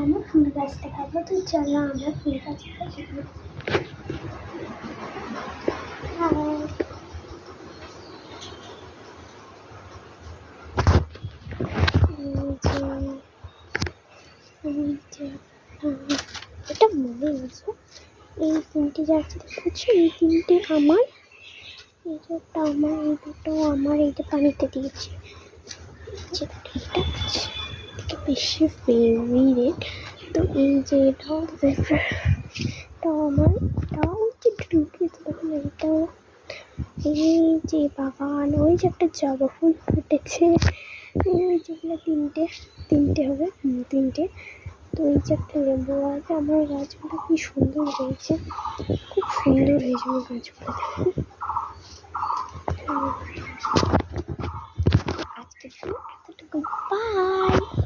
আমরা ফুল গাছ দেখাবো, তো চলো আমরা ফুল গাছ দেখাবো। এটা মনে আছে, এই তিনটে যাচ্ছে দেখছি, এই তিনটে আমার, এই একটা আমার, এই দুটো আমার, এইটা পানিতে দিয়েছি। এটা বেশি ফেভারিট, তো এই যে এটাও এটাও আমার, এটাও ঢুকিয়েছে তখন, এইটাও। এই যে বাগান, ওই যে একটা জবা ফুল ফুটেছে, ওই যেগুলো তিনটে হবে, তিনটে। তো এই যে একটা লেবু গাছ, আমার গাছগুলো কি সুন্দর হয়েছে, খুব সুন্দর হয়েছে আমার গাছগুলো। আজকে এতটুকু, বাই।